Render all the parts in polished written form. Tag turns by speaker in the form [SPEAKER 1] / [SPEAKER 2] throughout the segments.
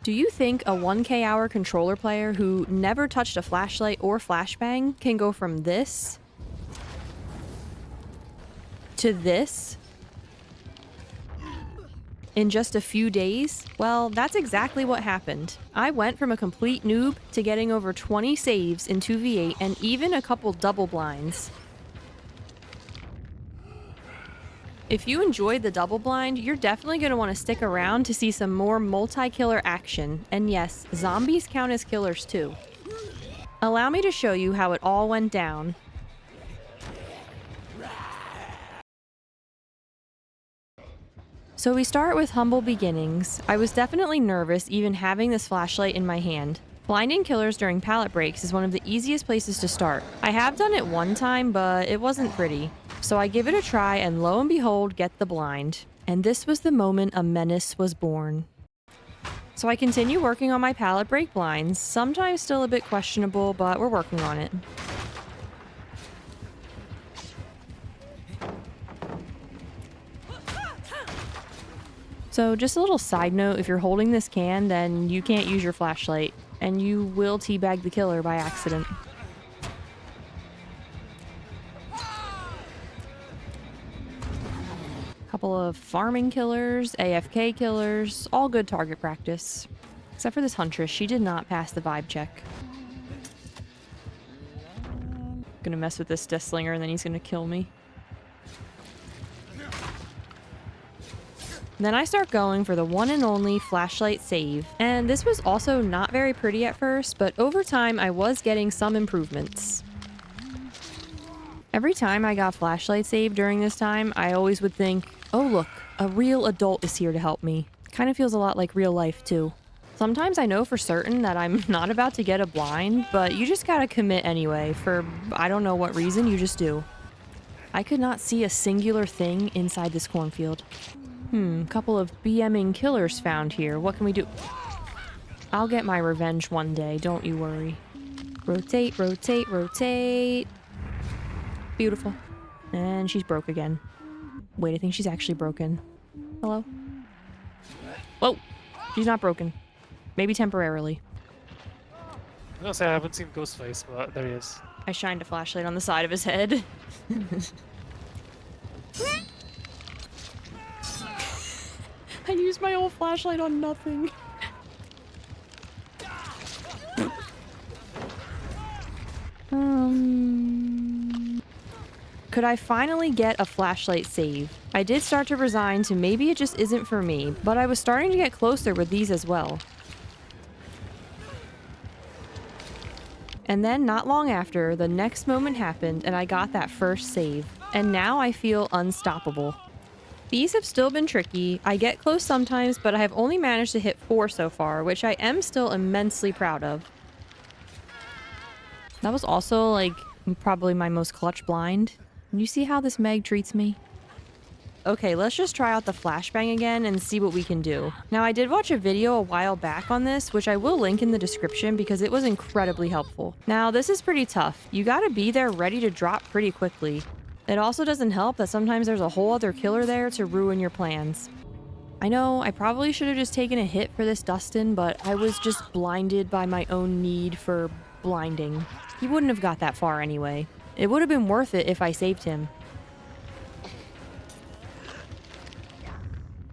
[SPEAKER 1] Do you think a 1K hour controller player who never touched a flashlight or flashbang can go from this to this in just a few days? Well, that's exactly what happened. I went from a complete noob to getting over 20 saves in 2v8 and even a couple double blinds. If you enjoyed the double blind, you're definitely going to want to stick around to see some more multi-killer action. And yes, zombies count as killers too. Allow me to show you how it all went down. So we start with humble beginnings. I was definitely nervous even having this flashlight in my hand. Blinding killers during pallet breaks is one of the easiest places to start. I have done it one time, but it wasn't pretty. So I give it a try and lo and behold, get the blind. And this was the moment a menace was born. So I continue working on my pallet break blinds, sometimes still a bit questionable, but we're working on it. So just a little side note, if you're holding this can, then you can't use your flashlight, and you will teabag the killer by accident. Couple of farming killers, AFK killers, all good target practice. Except for this huntress, she did not pass the vibe check. Gonna mess with this death slinger and then he's gonna kill me. Then I start going for the one and only flashlight save. And this was also not very pretty at first, but over time I was getting some improvements. Every time I got flashlight save during this time, I always would think, oh look, a real adult is here to help me. Kind of feels a lot like real life too. Sometimes I know for certain that I'm not about to get a blind, but you just gotta commit anyway, for I don't know what reason, you just do. I could not see a singular thing inside this cornfield. Couple of BMing killers found here. What can we do? I'll get my revenge one day, don't you worry. Rotate, rotate, rotate. Beautiful. And she's broke again. Wait, I think she's actually broken. Hello? Whoa! She's not broken. Maybe temporarily.
[SPEAKER 2] I was gonna say I haven't seen Ghostface, but there he is.
[SPEAKER 1] I shined a flashlight on the side of his head. I used my old flashlight on nothing. Could I finally get a flashlight save? I did start to resign to maybe it just isn't for me, but I was starting to get closer with these as well. And then not long after, the next moment happened and I got that first save. And now I feel unstoppable. These have still been tricky. I get close sometimes, but I have only managed to hit 4 so far, which I am still immensely proud of. That was also, like, probably my most clutch blind. You see how this Meg treats me? Okay, let's just try out the flashbang again and see what we can do. Now, I did watch a video a while back on this, which I will link in the description because it was incredibly helpful. Now, this is pretty tough. You gotta be there ready to drop pretty quickly. It also doesn't help that sometimes there's a whole other killer there to ruin your plans. I know, I probably should have just taken a hit for this Dustin, but I was just blinded by my own need for blinding. He wouldn't have got that far anyway. It would have been worth it if I saved him.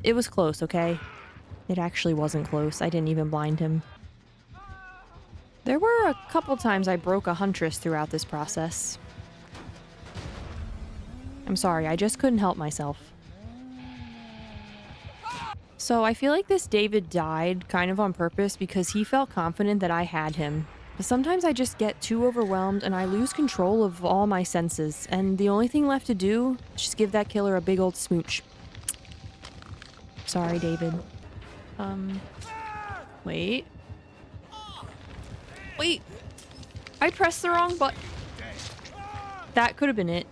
[SPEAKER 1] It was close, okay? It actually wasn't close. I didn't even blind him. There were a couple times I broke a huntress throughout this process. I'm sorry, I just couldn't help myself. So I feel like this David died kind of on purpose because he felt confident that I had him. But sometimes I just get too overwhelmed and I lose control of all my senses, and the only thing left to do is just give that killer a big old smooch. Sorry, David. Wait. Wait! I pressed the wrong button. That could have been it.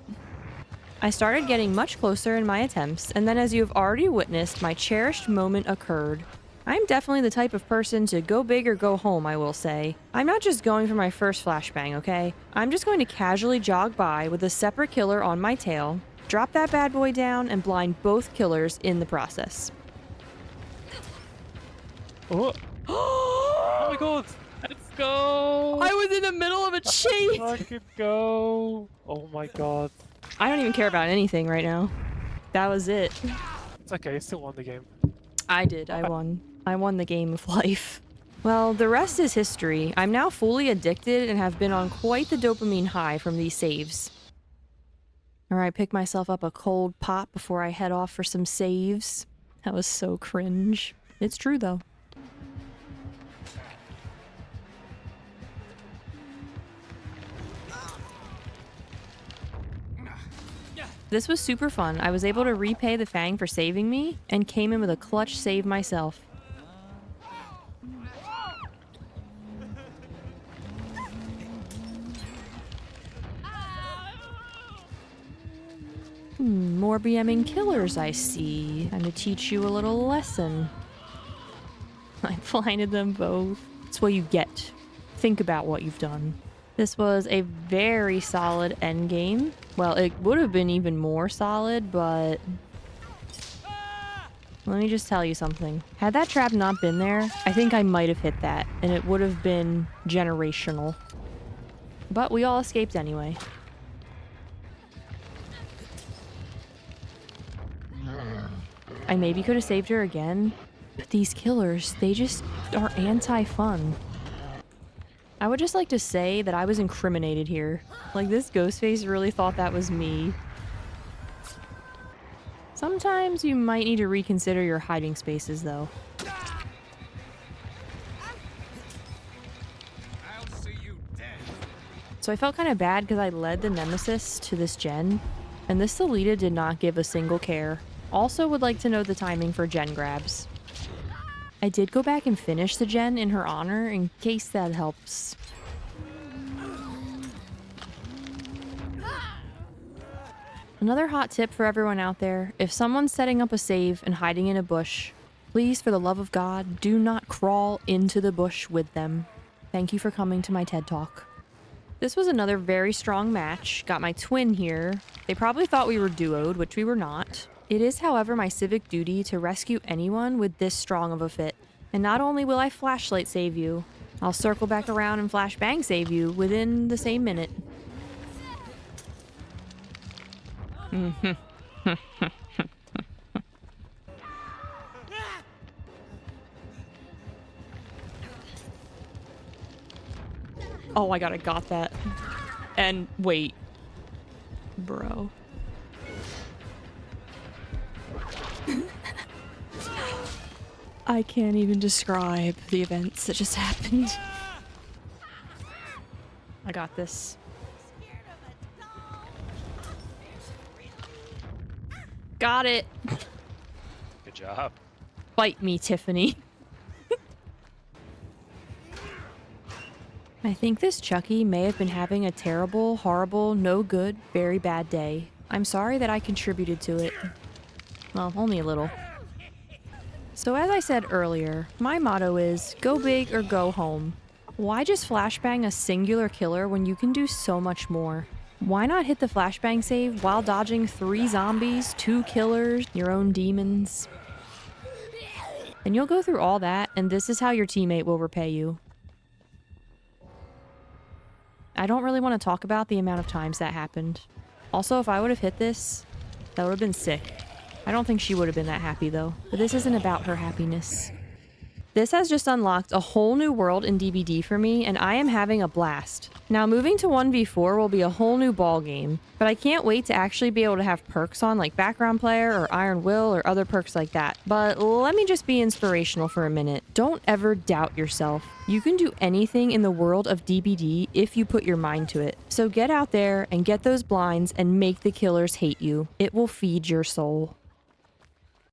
[SPEAKER 1] I started getting much closer in my attempts, and then as you have already witnessed, my cherished moment occurred. I'm definitely the type of person to go big or go home, I will say. I'm not just going for my first flashbang, okay? I'm just going to casually jog by with a separate killer on my tail, drop that bad boy down, and blind both killers in the process.
[SPEAKER 2] Oh, Oh my god! Let's go!
[SPEAKER 1] I was in the middle of a chase!
[SPEAKER 2] Fucking go! Oh my god.
[SPEAKER 1] I don't even care about anything right now. That was it.
[SPEAKER 2] It's okay, you still won the game.
[SPEAKER 1] I did. I won. I won the game of life. Well, the rest is history. I'm now fully addicted and have been on quite the dopamine high from these saves. Alright, pick myself up a cold pop before I head off for some saves. That was so cringe. It's true, though. This was super fun. I was able to repay the Fang for saving me and came in with a clutch save myself. More BMing killers, I see. Time to teach you a little lesson. I blinded them both. It's what you get. Think about what you've done. This was a very solid endgame. Well, it would have been even more solid, but... let me just tell you something. Had that trap not been there, I think I might have hit that, and it would have been generational. But we all escaped anyway. I maybe could have saved her again, but these killers, they just are anti-fun. I would just like to say that I was incriminated here. Like, this Ghostface really thought that was me. Sometimes you might need to reconsider your hiding spaces, though. So I felt kind of bad because I led the Nemesis to this gen, and this Selita did not give a single care. Also would like to know the timing for gen grabs. I did go back and finish the gen in her honor, in case that helps. Another hot tip for everyone out there, if someone's setting up a save and hiding in a bush, please, for the love of God, do not crawl into the bush with them. Thank you for coming to my TED Talk. This was another very strong match. Got my twin here. They probably thought we were duoed, which we were not. It is, however, my civic duty to rescue anyone with this strong of a fit. And not only will I flashlight save you, I'll circle back around and flashbang save you within the same minute. Oh my god, I got that. And wait. Bro. I can't even describe the events that just happened. I got this. Got it.
[SPEAKER 2] Good job.
[SPEAKER 1] Fight me, Tiffany. I think this Chucky may have been having a terrible, horrible, no good, very bad day. I'm sorry that I contributed to it. Well, only a little. So as I said earlier, my motto is, go big or go home. Why just flashbang a singular killer when you can do so much more? Why not hit the flashbang save while dodging 3 zombies, 2 killers, your own demons? And you'll go through all that, and this is how your teammate will repay you. I don't really want to talk about the amount of times that happened. Also, if I would have hit this, that would have been sick. I don't think she would have been that happy though, but this isn't about her happiness. This has just unlocked a whole new world in DBD for me, and I am having a blast. Now moving to 1v4 will be a whole new ball game, but I can't wait to actually be able to have perks on like background player or iron will or other perks like that. But let me just be inspirational for a minute. Don't ever doubt yourself. You can do anything in the world of DBD if you put your mind to it. So get out there and get those blinds and make the killers hate you. It will feed your soul.